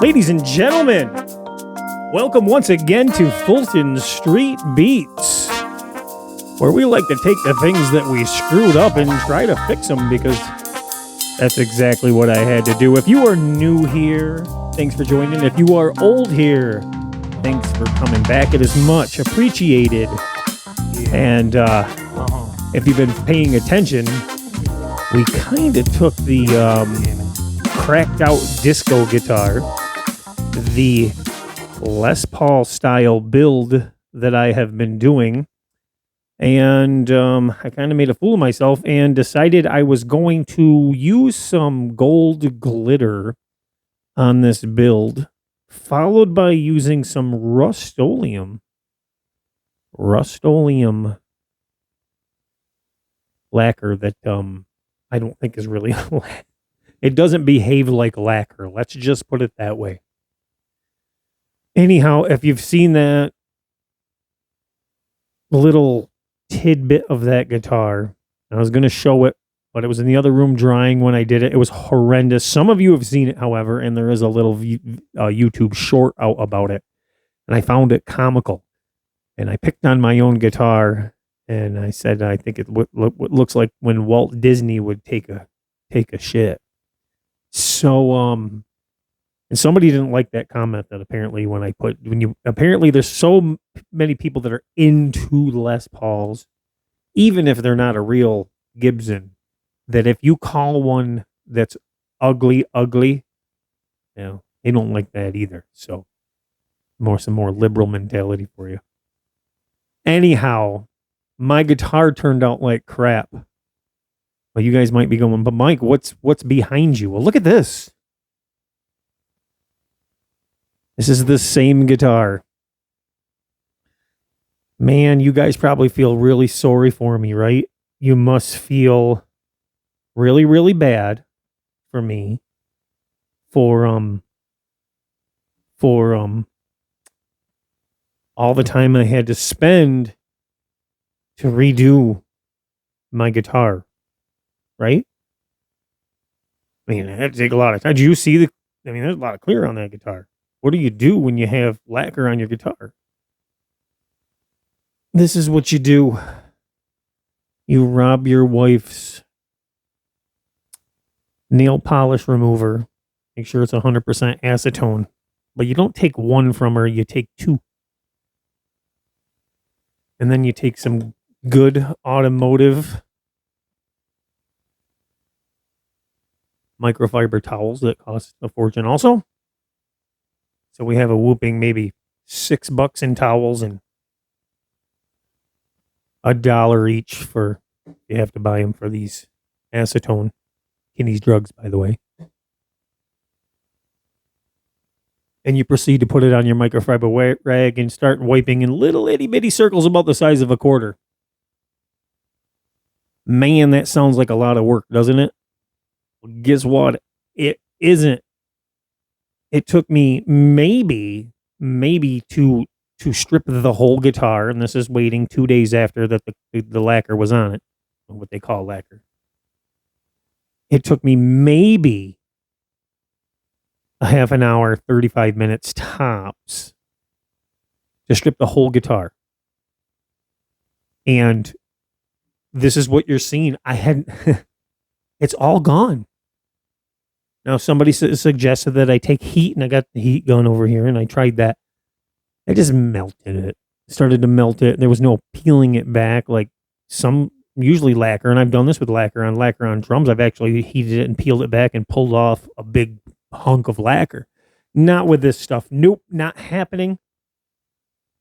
Ladies and gentlemen, welcome once again to Fulton Street Beats, where we like to take the things that we screwed up and try to fix them, because that's exactly what I had to do. If you are new here, thanks for joining. If you are old here, thanks for coming back. It is much appreciated. And if you've been paying attention, we kind of took the cracked out disco guitar, the Les Paul style build that I have been doing, and I kind of made a fool of myself and decided I was going to use some gold glitter on this build, followed by using some Rust-Oleum lacquer that I don't think is really it doesn't behave like lacquer. Let's just put it that way. Anyhow, if you've seen that little tidbit of that guitar, I was going to show it, but it was in the other room drying when I did it. It was horrendous. Some of you have seen it, however, and there is a little YouTube short out about it, and I found it comical. And I picked on my own guitar, and I said, I think it looks like when Walt Disney would take a shit. So, and somebody didn't like that comment that apparently apparently there's so many people that are into Les Pauls, even if they're not a real Gibson, that if you call one that's ugly, you know, they don't like that either. So some more liberal mentality for you. Anyhow, my guitar turned out like crap. Well, you guys might be going, but Mike, what's behind you? Well, look at this. This is the same guitar. Man, you guys probably feel really sorry for me, right? You must feel really, really bad for me for all the time I had to spend to redo my guitar, right? I mean, I had to take a lot of time. Did you see there's a lot of clear on that guitar. What do you do when you have lacquer on your guitar? This is what you do. You rob your wife's nail polish remover. Make sure it's 100% acetone. But you don't take one from her, you take two. And then you take some good automotive microfiber towels that cost a fortune also. So we have a whooping maybe $6 in towels and $1 each for, you have to buy them for these acetone, Kinney's drugs, by the way. And you proceed to put it on your microfiber rag and start wiping in little itty bitty circles about the size of a quarter. Man, that sounds like a lot of work, doesn't it? Well, guess what? It isn't. It took me maybe to strip the whole guitar, and this is waiting 2 days after that the lacquer was on it, what they call lacquer. It took me maybe a half an hour, 35 minutes tops to strip the whole guitar. And this is what you're seeing. It's all gone. Now, somebody suggested that I take heat, and I got the heat gun over here, and I tried that. I just melted it. Started to melt it. There was no peeling it back like some, usually lacquer, and I've done this with lacquer on drums. I've actually heated it and peeled it back and pulled off a big hunk of lacquer. Not with this stuff. Nope, not happening.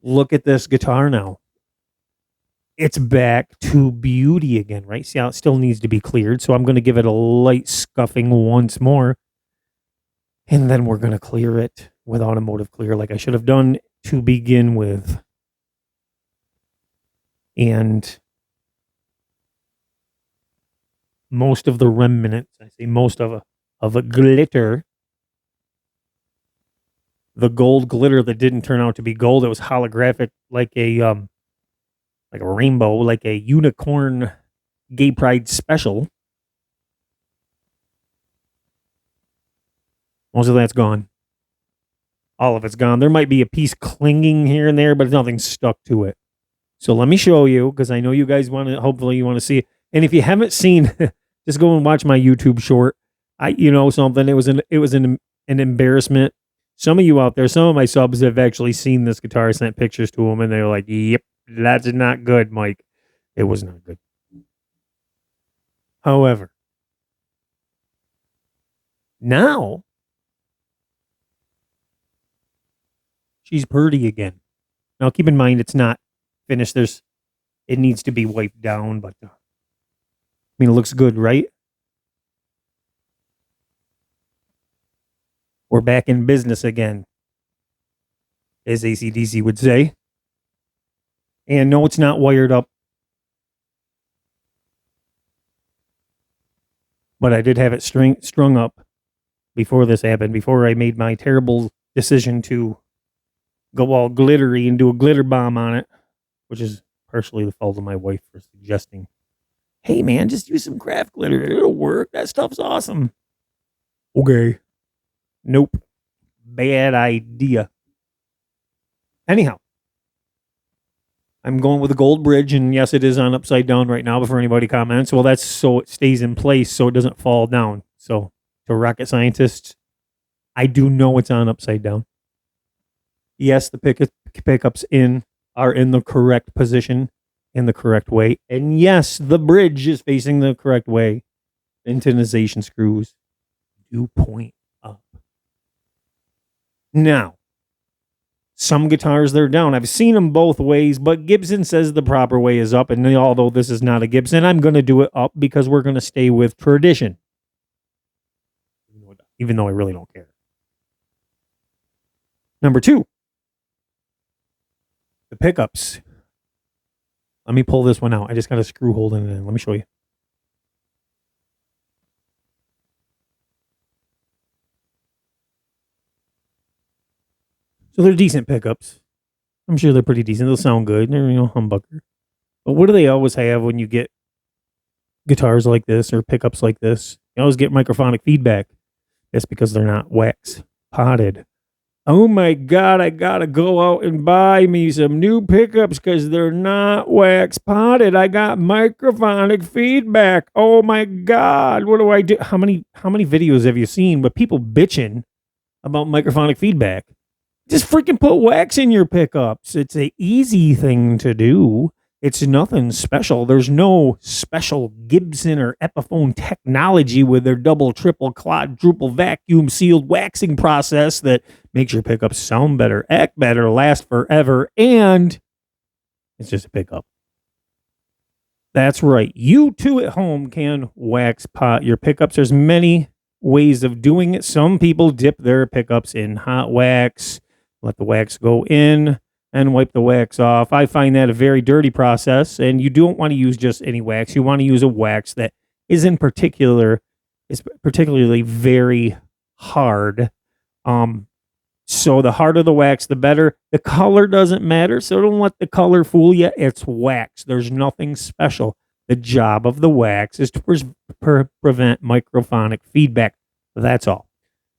Look at this guitar now. It's back to beauty again, right? See how it still needs to be cleared. So I'm going to give it a light scuffing once more. And then we're going to clear it with automotive clear like I should have done to begin with. And most of the remnants, I say most of a glitter, the gold glitter that didn't turn out to be gold, it was holographic like a rainbow, like a unicorn gay pride special. Most of that's gone. all of it's gone. There might be a piece clinging here and there, but nothing's stuck to it. So let me show you, because I know you guys want to, hopefully you want to see it. And if you haven't seen, just go and watch my YouTube short. Something, it was an embarrassment. Some of you out there, some of my subs have actually seen this guitar. I sent pictures to them and they're like, yep, that's not good, Mike. It was not good. However, now she's purty again. Now keep in mind, it's not finished. It needs to be wiped down, but I mean, it looks good, right? We're back in business again, as AC/DC would say. And no, it's not wired up. But I did have it strung up before this happened, before I made my terrible decision to go all glittery and do a glitter bomb on it, which is partially the fault of my wife for suggesting, hey man, just use some craft glitter. It'll work. That stuff's awesome. Okay. Nope. Bad idea. Anyhow, I'm going with a gold bridge, and yes, it is on upside down right now before anybody comments. Well, that's so it stays in place so it doesn't fall down. So to rocket scientists, I do know it's on upside down. Yes, the pickups are in the correct position, in the correct way. And yes, the bridge is facing the correct way. Intonization screws do point up. Now, some guitars, they're down. I've seen them both ways, but Gibson says the proper way is up. And although this is not a Gibson, I'm going to do it up because we're going to stay with tradition. Even though I really don't care. Number 2. The pickups. Let me pull this one out. I just got a screw holding it in. Let me show you. So they're decent pickups. I'm sure they're pretty decent. They'll sound good. They're, humbucker. But what do they always have when you get guitars like this or pickups like this? You always get microphonic feedback. That's because they're not wax potted. Oh my God, I gotta go out and buy me some new pickups because they're not wax potted. I got microphonic feedback. Oh my God, what do I do? How many videos have you seen with people bitching about microphonic feedback? Just freaking put wax in your pickups. It's an easy thing to do. It's nothing special. There's no special Gibson or Epiphone technology with their double, triple, quadruple vacuum sealed waxing process that makes your pickups sound better, act better, last forever, and it's just a pickup. That's right. You too at home can wax pot your pickups. There's many ways of doing it. Some people dip their pickups in hot wax, let the wax go in, and wipe the wax off. I find that a very dirty process, and you don't want to use just any wax. You want to use a wax that is particularly very hard. So the harder the wax, the better. The color doesn't matter, so don't let the color fool you. It's wax. There's nothing special. The job of the wax is to prevent microphonic feedback. That's all.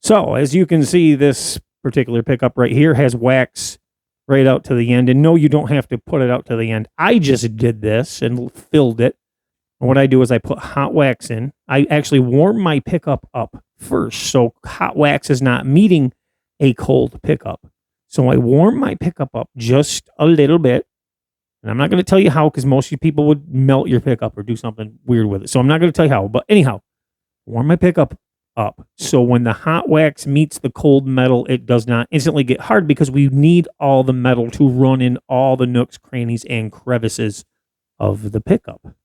So as you can see, this particular pickup right here has wax right out to the end. And no, you don't have to put it out to the end. I just did this and filled it. And what I do is I put hot wax in. I actually warm my pickup up first, so hot wax is not meeting a cold pickup. So I warm my pickup up just a little bit. And I'm not going to tell you how, because most of you people would melt your pickup or do something weird with it. So I'm not going to tell you how. But anyhow, warm my pickup up. So when the hot wax meets the cold metal, it does not instantly get hard, because we need all the metal to run in all the nooks, crannies, and crevices of the pickup.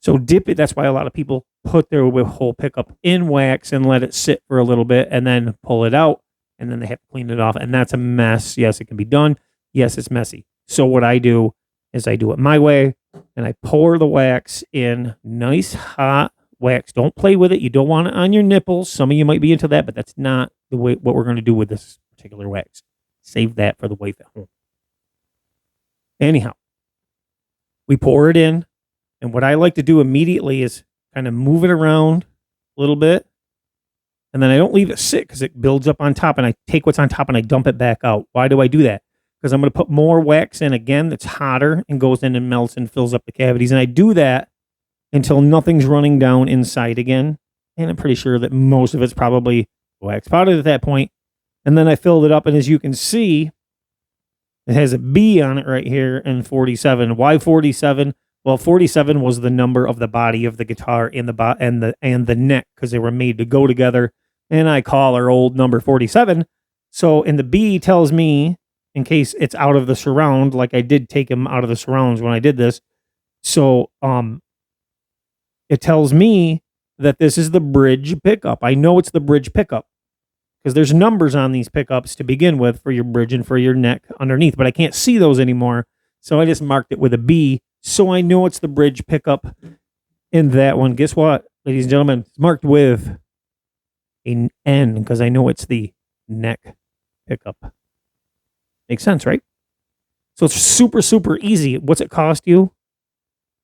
So dip it. That's why a lot of people put their whole pickup in wax and let it sit for a little bit and then pull it out, and then they have to clean it off. And that's a mess. Yes, it can be done. Yes, it's messy. So what I do is I do it my way, and I pour the wax in nice hot wax. Don't play with it. You don't want it on your nipples. Some of you might be into that, but that's not the way what we're going to do with this particular wax. Save that for the wife at home. Anyhow, we pour it in, and what I like to do immediately is kind of move it around a little bit, and then I don't leave it sit because it builds up on top, and I take what's on top and I dump it back out. Why do I do that? Because I'm going to put more wax in again that's hotter and goes in and melts and fills up the cavities. And I do that until nothing's running down inside again. And I'm pretty sure that most of it's probably wax powder at that point. And then I filled it up, and as you can see, it has a B on it right here and 47. Why 47? Well, 47 was the number of the body of the guitar and the neck, because they were made to go together. And I call our old number 47. So, and the B tells me, in case it's out of the surround, like I did take him out of the surrounds when I did this. So, it tells me that this is the bridge pickup. I know it's the bridge pickup because there's numbers on these pickups to begin with for your bridge and for your neck underneath, but I can't see those anymore. So I just marked it with a B. So I know it's the bridge pickup in that one. Guess what, ladies and gentlemen? It's marked with an N because I know it's the neck pickup. Makes sense, right? So it's super, super easy. What's it cost you?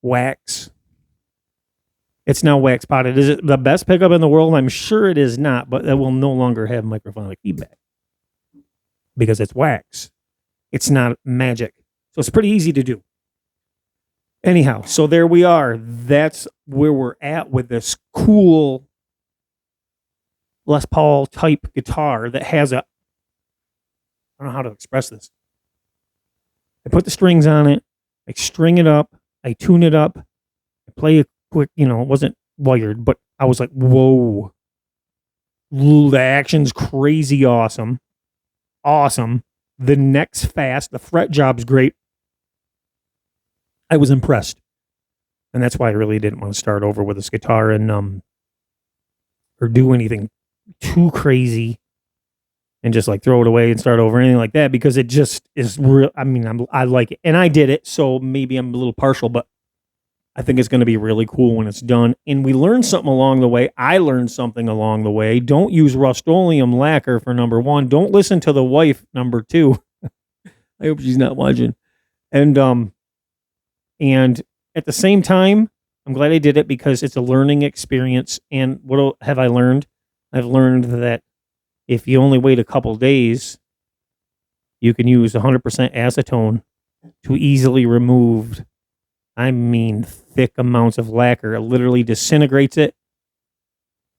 Wax. It's now wax potted. Is it the best pickup in the world? I'm sure it is not, but it will no longer have microphonic feedback because it's wax. It's not magic. So it's pretty easy to do. Anyhow, so there we are. That's where we're at with this cool Les Paul type guitar that has a, I don't know how to express this. I put the strings on it. I string it up. I tune it up. I play a quick, it wasn't wired, but I was like, whoa. The action's crazy awesome. Awesome. The neck's fast. The fret job's great. I was impressed. And that's why I really didn't want to start over with this guitar and or do anything too crazy and just like throw it away and start over, anything like that, because it just is real. I mean, I like it and I did it, so maybe I'm a little partial, but I think it's going to be really cool when it's done. And we learned something along the way. I learned something along the way. Don't use Rust-Oleum lacquer for number one. Don't listen to the wife, number two. I hope she's not watching. And at the same time, I'm glad I did it because it's a learning experience. And what have I learned? I've learned that if you only wait a couple days, you can use 100% acetone to easily remove, thick amounts of lacquer. It literally disintegrates it,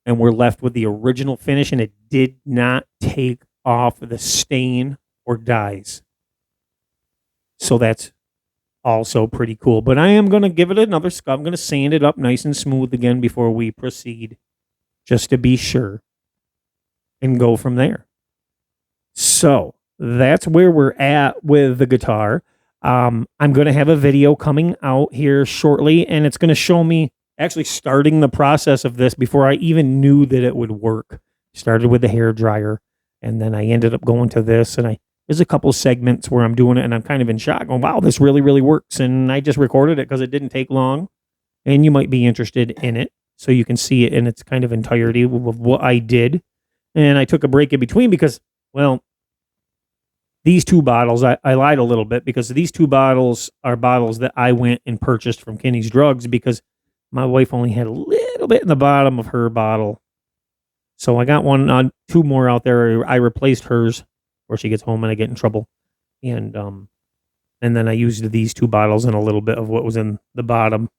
and we're left with the original finish, and it did not take off the stain or dyes. So that's also pretty cool. But I am going to give it another scrub. I'm going to sand it up nice and smooth again before we proceed, just to be sure, and go from there. So that's where we're at with the guitar. I'm going to have a video coming out here shortly, and it's going to show me actually starting the process of this before I even knew that it would work. Started with the hair dryer, and then I ended up going to this, and there's a couple segments where I'm doing it, and I'm kind of in shock, going, wow, this really, really works. And I just recorded it because it didn't take long, and you might be interested in it, so you can see it in its kind of entirety of what I did. And I took a break in between because, well, these two bottles, I lied a little bit because these two bottles are bottles that I went and purchased from Kenny's Drugs because my wife only had a little bit in the bottom of her bottle. So I got two more out there. I replaced hers before she gets home and I get in trouble. And then I used these two bottles and a little bit of what was in the bottom.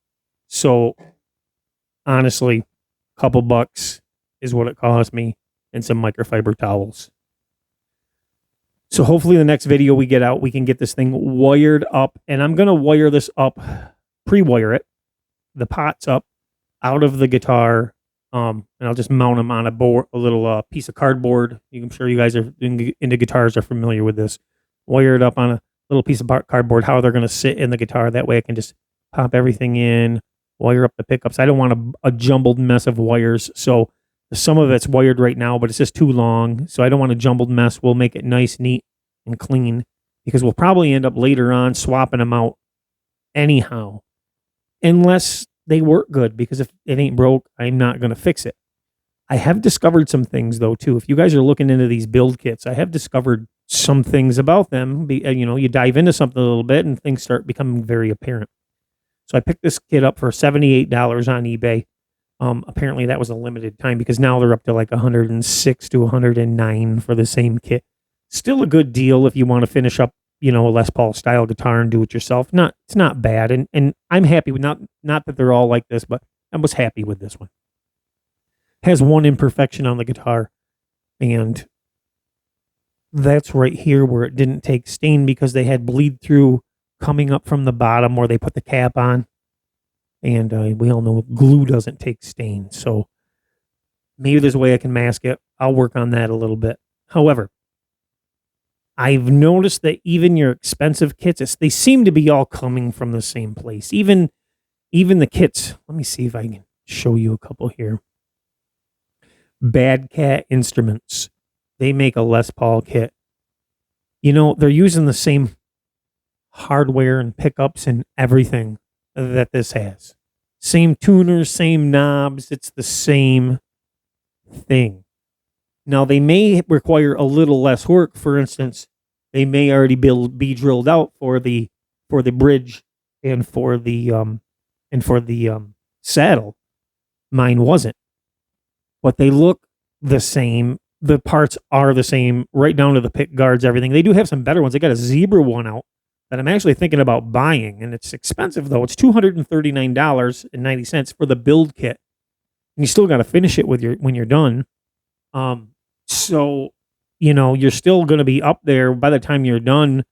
So honestly, a couple bucks is what it cost me, and some microfiber towels. So hopefully the next video we get out, we can get this thing wired up. And I'm going to wire this up, pre-wire it, the pots up out of the guitar. And I'll just mount them on a little piece of cardboard. I'm sure you guys are into guitars are familiar with this. Wire it up on a little piece of cardboard, how they're going to sit in the guitar. That way I can just pop everything in, wire up the pickups. I don't want a jumbled mess of wires. So some of it's wired right now, but it's just too long. So I don't want a jumbled mess. We'll make it nice, neat, and clean because we'll probably end up later on swapping them out anyhow. Unless they work good, because if it ain't broke, I'm not going to fix it. I have discovered some things, though, too. If you guys are looking into these build kits, I have discovered some things about them. You dive into something a little bit and things start becoming very apparent. So I picked this kit up for $78 on eBay. Apparently that was a limited time because now they're up to like 106 to 109 for the same kit. Still a good deal if you want to finish up, a Les Paul style guitar and do it yourself. It's not bad, and I'm happy with not that they're all like this, but I was happy with this one. Has one imperfection on the guitar, and that's right here where it didn't take stain because they had bleed through coming up from the bottom where they put the cap on. And we all know glue doesn't take stain. So maybe there's a way I can mask it. I'll work on that a little bit. However, I've noticed that even your expensive kits, they seem to be all coming from the same place. Even the kits. Let me see if I can show you a couple here. Bad Cat Instruments. They make a Les Paul kit. They're using the same hardware and pickups and everything that this has. Same tuners, same knobs. It's the same thing. Now, they may require a little less work. For instance, they may already be drilled out for the bridge and for the saddle. Mine wasn't. But they look the same. The parts are the same, right down to the pick guards, everything. They do have some better ones. They got a zebra one out that I'm actually thinking about buying, and it's expensive though. It's $239.90 for the build kit, and you still got to finish it when you're done. So you're still going to be up there by the time you're done,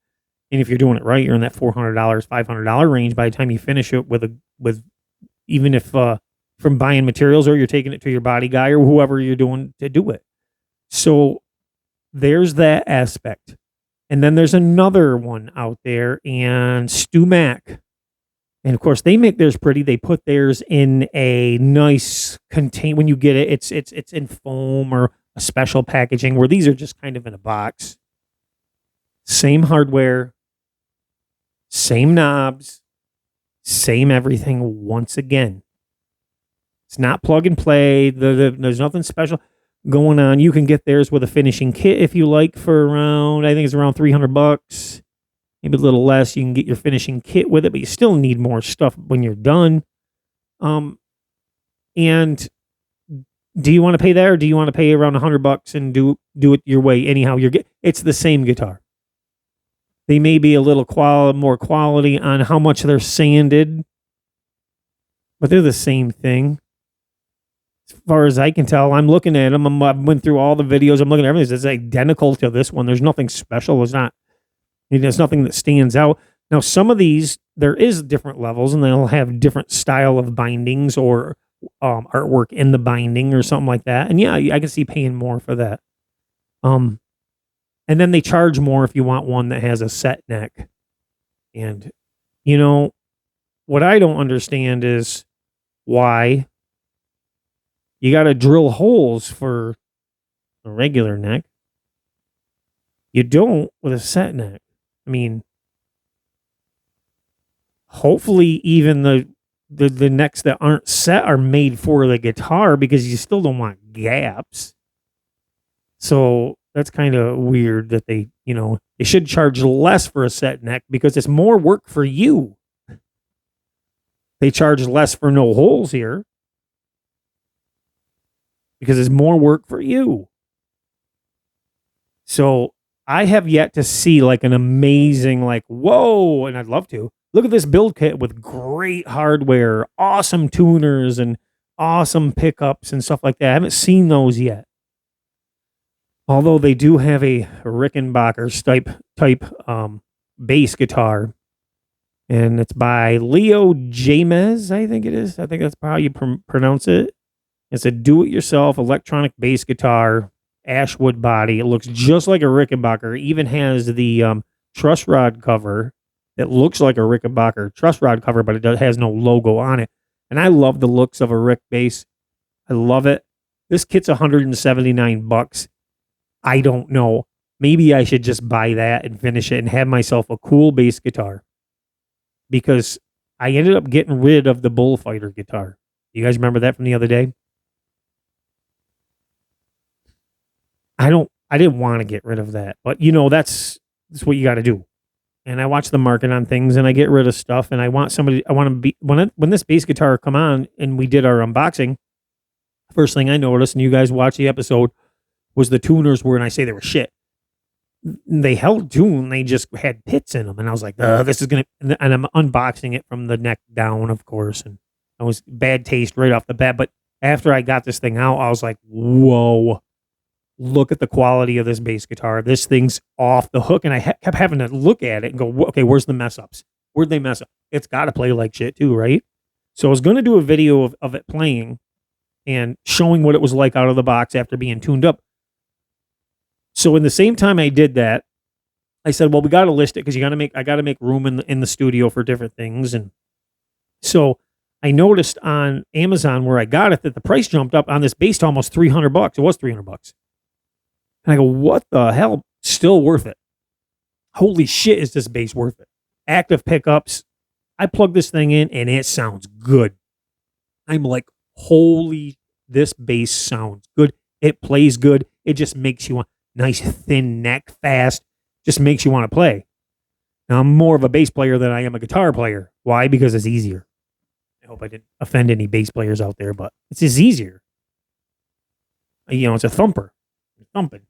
and if you're doing it right, you're in that $400, $500 range by the time you finish it with even if from buying materials or you're taking it to your body guy or whoever you're doing to do it. So there's that aspect. And then there's another one out there, and Stu Mac. And of course, they make theirs pretty. They put theirs in a nice when you get it, it's in foam or a special packaging, where these are just kind of in a box. Same hardware, same knobs, same everything once again. It's not plug and play. There's nothing special going on. You can get theirs with a finishing kit if you like for around, I think it's around $300, maybe a little less. You can get your finishing kit with it, but you still need more stuff when you're done. And do you want to pay that, or do you want to pay around $100 and do it your way? Anyhow, it's the same guitar. They may be a little more quality on how much they're sanded, but they're the same thing. As far as I can tell, I'm looking at them. I went through all the videos. I'm looking at everything. It's identical to this one. There's nothing special. There's nothing that stands out. Now, some of these, there is different levels, and they'll have different style of bindings or artwork in the binding or something like that. And yeah, I can see paying more for that. And then they charge more if you want one that has a set neck. And, what I don't understand is why you got to drill holes for a regular neck. You don't with a set neck. I mean, hopefully even the necks that aren't set are made for the guitar, because you still don't want gaps. So that's kind of weird that they should charge less for a set neck because it's more work for you. They charge less for no holes here because it's more work for you. So I have yet to see like an amazing, whoa, and I'd love to. Look at this build kit with great hardware, awesome tuners, and awesome pickups and stuff like that. I haven't seen those yet. Although they do have a Rickenbacker type bass guitar. And it's by Leo James, I think it is. I think that's how you pronounce it. It's a do-it-yourself electronic bass guitar, ashwood body. It looks just like a Rickenbacker. It even has the truss rod cover that looks like a Rickenbacker truss rod cover, but it has no logo on it. And I love the looks of a Rick bass. I love it. This kit's $179. I don't know. Maybe I should just buy that and finish it and have myself a cool bass guitar. Because I ended up getting rid of the Bullfighter guitar. You guys remember that from the other day? I didn't want to get rid of that, but that's what you got to do. And I watch the market on things, and I get rid of stuff, and I want to be when this bass guitar come on, and we did our unboxing, First thing I noticed, and you guys watch the episode, was the tuners were, and I say they were shit. They held tune, they just had pits in them, and I was like, this is gonna. And I'm unboxing it from the neck down, of course, and I was bad taste right off the bat. But after I got this thing out, I was like, whoa, look at the quality of this bass guitar. This thing's off the hook, and I kept having to look at it and go, okay, where's the mess ups? Where'd they mess up? It's got to play like shit too, right? So I was going to do a video of it playing and showing what it was like out of the box after being tuned up. So in the same time I did that, I said, well, we got to list it because I got to make room in the studio for different things. And so I noticed on Amazon where I got it that the price jumped up on this bass to almost $300. It was $300. And I go, what the hell? Still worth it. Holy shit, is this bass worth it? Active pickups. I plug this thing in and it sounds good. I'm like, holy, this bass sounds good. It plays good. It just makes you want nice thin neck, fast, just makes you want to play. Now, I'm more of a bass player than I am a guitar player. Why? Because it's easier. I hope I didn't offend any bass players out there, but it's just easier. You know, it's a thumper. You're thumping.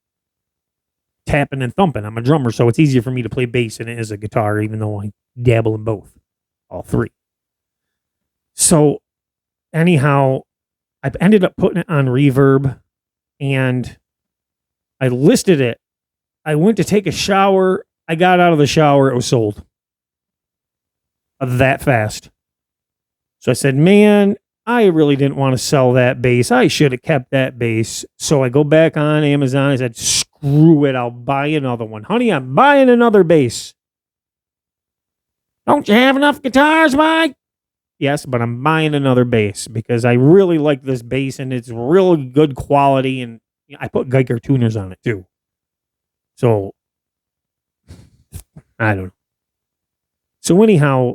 Tapping and thumping. I'm a drummer, so it's easier for me to play bass than it is a guitar, even though I dabble in both. All three. So, anyhow, I've ended up putting it on reverb, and I listed it. I went to take a shower. I got out of the shower. It was sold. That fast. So I said, man, I really didn't want to sell that bass. I should have kept that bass. So I go back on Amazon. I said, screw it. I'll buy another one. Honey, I'm buying another bass. Don't you have enough guitars, Mike? Yes, but I'm buying another bass because I really like this bass and it's real good quality. And I put Geiger tuners on it too. So, I don't know. So anyhow,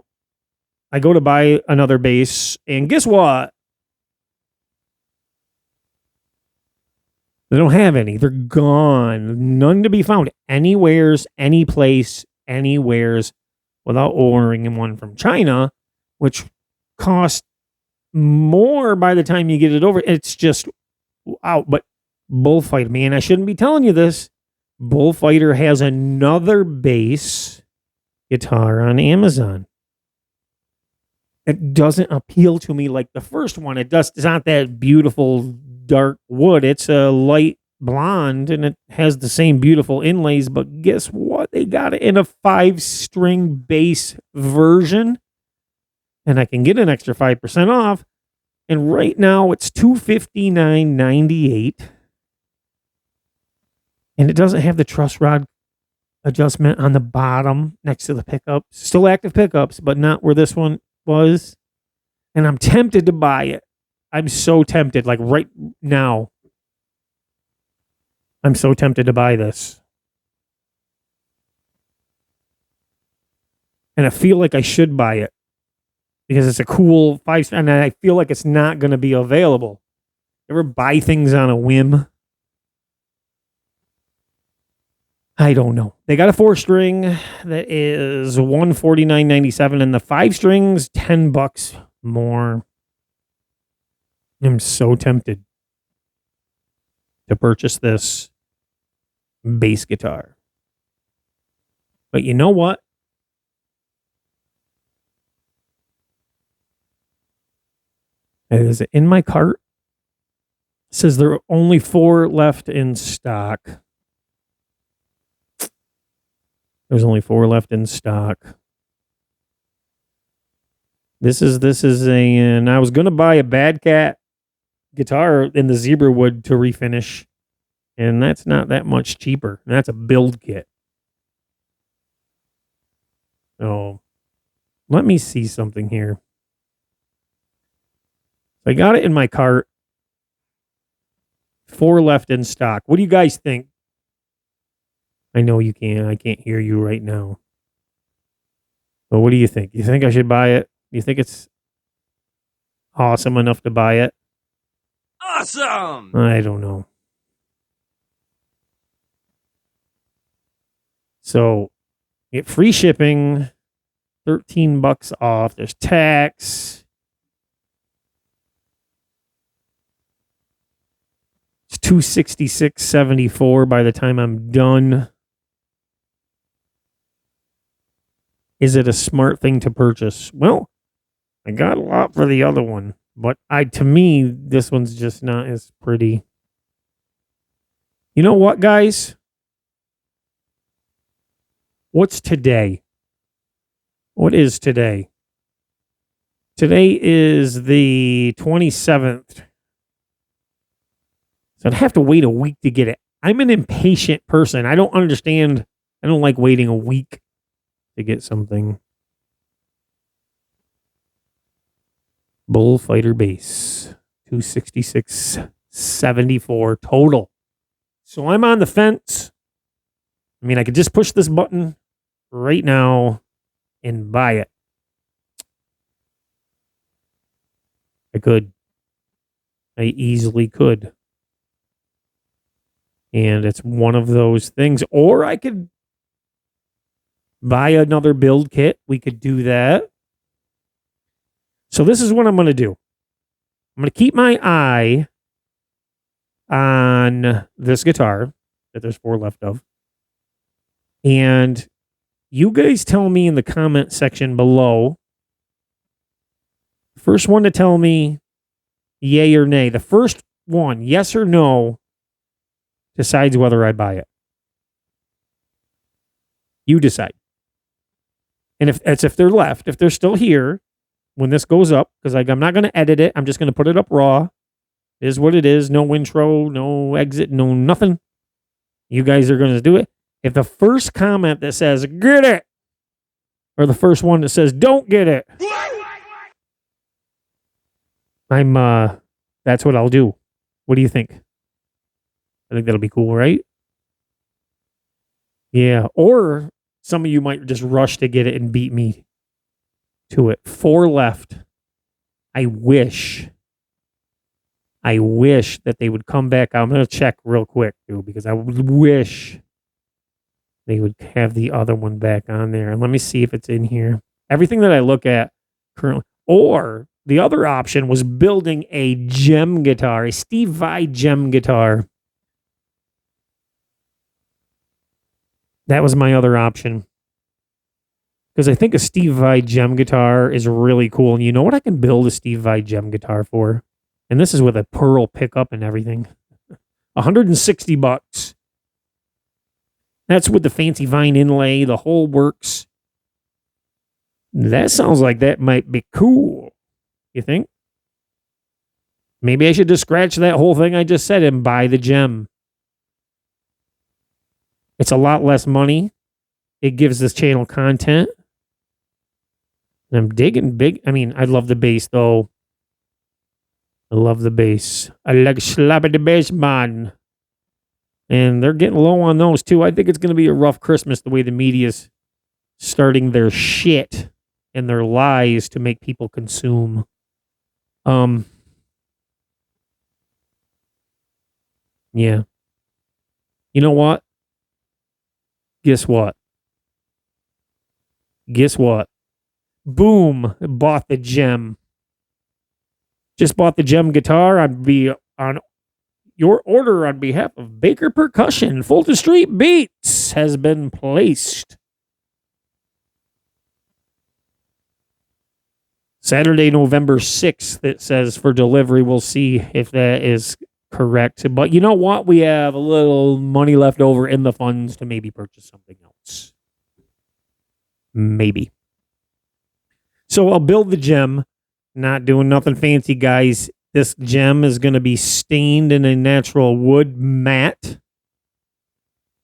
I go to buy another bass, and guess what? They don't have any. They're gone. None to be found anywheres, any place, anywheres, without ordering one from China, which costs more by the time you get it over. It's just out. But Bullfighter, man, I shouldn't be telling you this. Bullfighter has another bass guitar on Amazon. It doesn't appeal to me like the first one. It's not that beautiful dark wood. It's a light blonde and it has the same beautiful inlays, but guess what? They got it in a 5-string bass version. And I can get an extra 5% off. And right now it's $259.98. And it doesn't have the truss rod adjustment on the bottom next to the pickups. Still active pickups, but not where this one was. And I'm tempted to buy it. I'm so tempted. Like right now. I'm so tempted to buy this. And I feel like I should buy it. Because it's a cool 5-star. And I feel like it's not going to be available. Ever buy things on a whim? I don't know. They got a 4-string that is $149.97, and the 5 strings $10 more. I'm so tempted to purchase this bass guitar. But you know what? Is it in my cart? It says there are only 4 left in stock. There's only 4 left in stock. This is and I was going to buy a Bad Cat guitar in the zebra wood to refinish, and that's not that much cheaper. That's a build kit. So let me see something here. I got it in my cart. 4 left in stock. What do you guys think? I know you can't. I can't hear you right now. But what do you think? You think I should buy it? You think it's awesome enough to buy it? Awesome! I don't know. So, get free shipping, $13 off. There's tax. It's $266.74 by the time I'm done. Is it a smart thing to purchase? Well, I got a lot for the other one, but to me, this one's just not as pretty. You know what, guys? What's today? What is today? Today is the 27th. So I'd have to wait a week to get it. I'm an impatient person. I don't understand. I don't like waiting a week to get something. Bullfighter base. $266.74 total. So I'm on the fence. I mean, I could just push this button right now and buy it. I could. I easily could. And it's one of those things. Or I could buy another build kit. We could do that. So this is what I'm going to do. I'm going to keep my eye on this guitar that there's 4 left of. And you guys tell me in the comment section below. First one to tell me yay or nay. The first one, yes or no, decides whether I buy it. You decide. And if they're left, if they're still here when this goes up, because I'm not going to edit it, I'm just going to put it up raw. It is what it is. No intro, no exit, no nothing. You guys are going to do it. If the first comment that says get it, or the first one that says don't get it, that's what I'll do. What do you think? I think that'll be cool, right? Yeah. Or some of you might just rush to get it and beat me to it. 4 left. I wish that they would come back. I'm going to check real quick, too, because I would wish they would have the other one back on there. And let me see if it's in here. Everything that I look at currently, or the other option was building a gem guitar, a Steve Vai gem guitar. That was my other option. Because I think a Steve Vai gem guitar is really cool. And you know what I can build a Steve Vai gem guitar for? And this is with a pearl pickup and everything. $160. That's with the fancy vine inlay, the whole works. That sounds like that might be cool. You think? Maybe I should just scratch that whole thing I just said and buy the gem. It's a lot less money. It gives this channel content. And I'm digging big. I mean, I love the bass, though. I love the bass. I like slapping the bass, man. And they're getting low on those, too. I think it's going to be a rough Christmas the way the media's starting their shit and their lies to make people consume. Yeah. You know what? Guess what? Boom. Bought the gem. Just bought the gem guitar. I'd be on your order on behalf of Baker Percussion. Fulton Street Beats has been placed. Saturday, November 6th, it says for delivery. We'll see if that is correct. But you know what? We have a little money left over in the funds to maybe purchase something else. Maybe. So I'll build the gem. Not doing nothing fancy, guys. This gem is going to be stained in a natural wood matte.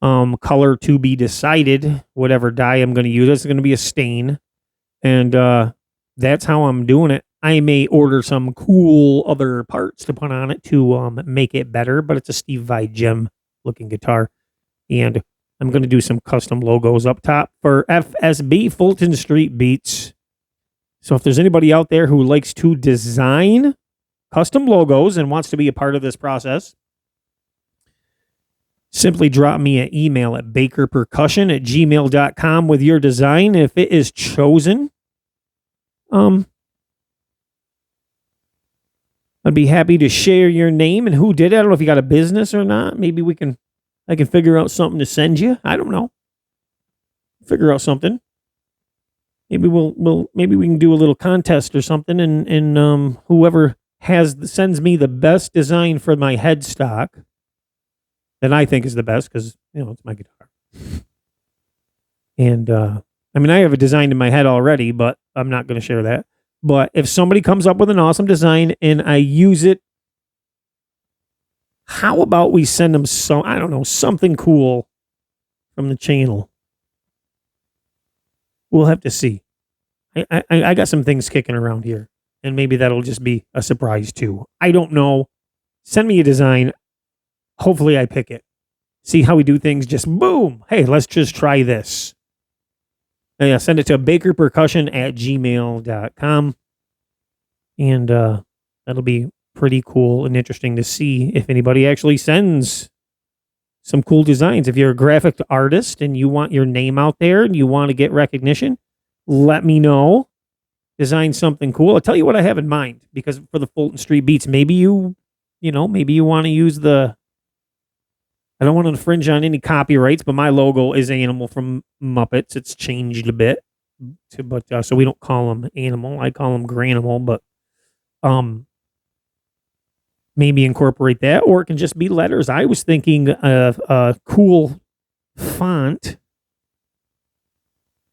Color to be decided. Whatever dye I'm going to use, it's going to be a stain. And that's how I'm doing it. I may order some cool other parts to put on it to make it better, but it's a Steve Vai gem looking guitar. And I'm going to do some custom logos up top for FSB, Fulton Street Beats. So if there's anybody out there who likes to design custom logos and wants to be a part of this process, simply drop me an email at bakerpercussion@gmail.com with your design. If it is chosen, I'd be happy to share your name and who did it. I don't know if you got a business or not. Maybe I can figure out something to send you. I don't know. Figure out something. Maybe maybe we can do a little contest or something, and whoever sends me the best design for my headstock that I think is the best, because it's my guitar. And I mean, I have a design in my head already, but I'm not going to share that. But if somebody comes up with an awesome design and I use it, how about we send them something cool from the channel? We'll have to see. I got some things kicking around here, and maybe that'll just be a surprise too. I don't know. Send me a design. Hopefully I pick it. See how we do things. Just boom. Hey, let's just try this. Yeah, send it to bakerpercussion@gmail.com. And that'll be pretty cool and interesting to see if anybody actually sends some cool designs. If you're a graphic artist and you want your name out there and you want to get recognition, let me know. Design something cool. I'll tell you what I have in mind, because for the Fulton Street Beats, maybe you want to use I don't want to infringe on any copyrights, but my logo is Animal from Muppets. It's changed a bit, so we don't call them Animal. I call them Granimal, but maybe incorporate that, or it can just be letters. I was thinking of a cool font,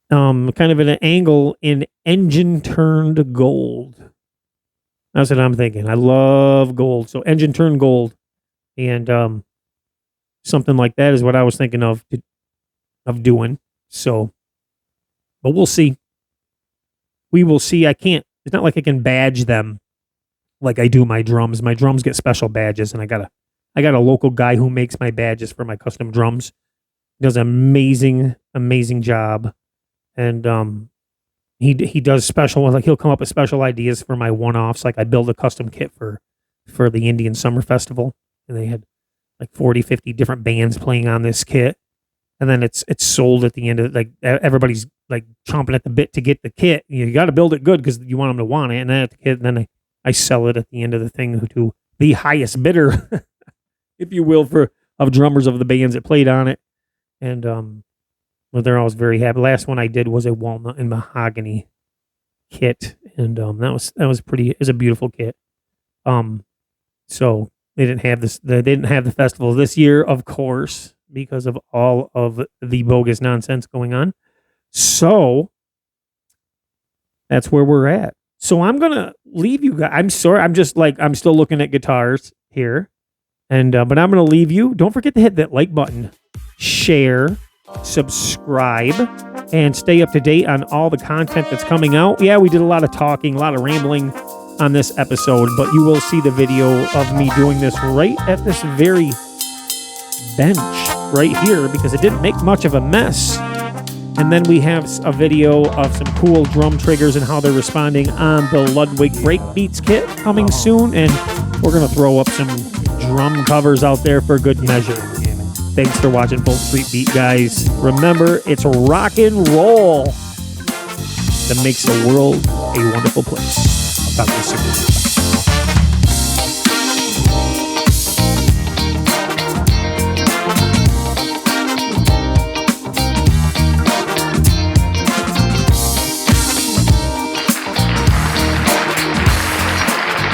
kind of at an angle in engine turned gold. That's what I'm thinking. I love gold, so engine turned gold, and something like that is what I was thinking of doing. So, but we'll see. We will see. It's not like I can badge them like I do my drums. My drums get special badges, and I got a local guy who makes my badges for my custom drums. He does an amazing job, and he does special ones. Like, he'll come up with special ideas for my one-offs. Like, I build a custom kit for the Indian Summer Festival, and they had like 40, 50 different bands playing on this kit. And then it's sold at the end of it. Like, everybody's like chomping at the bit to get the kit. You got to build it good because you want them to want it. And then I sell it at the end of the thing to the highest bidder, if you will, of drummers of the bands that played on it. And well, they're always very happy. Last one I did was a walnut and mahogany kit, and that was pretty. It was a beautiful kit. So they didn't have this. They didn't have the festival this year, of course, because of all of the bogus nonsense going on. So that's where we're at. So I'm gonna leave you guys. I'm sorry. I'm still looking at guitars here, and but I'm gonna leave you. Don't forget to hit that like button, share, subscribe, and stay up to date on all the content that's coming out. Yeah, we did a lot of talking, a lot of rambling on this episode, but you will see the video of me doing this right at this very bench right here, because it didn't make much of a mess. And then we have a video of some cool drum triggers and how they're responding on the Ludwig Breakbeats kit coming soon, and we're going to throw up some drum covers out there for good measure. Thanks for watching Fulton Street Beat, guys. Remember, it's rock and roll that makes the world a wonderful place. I'll talk to you soon.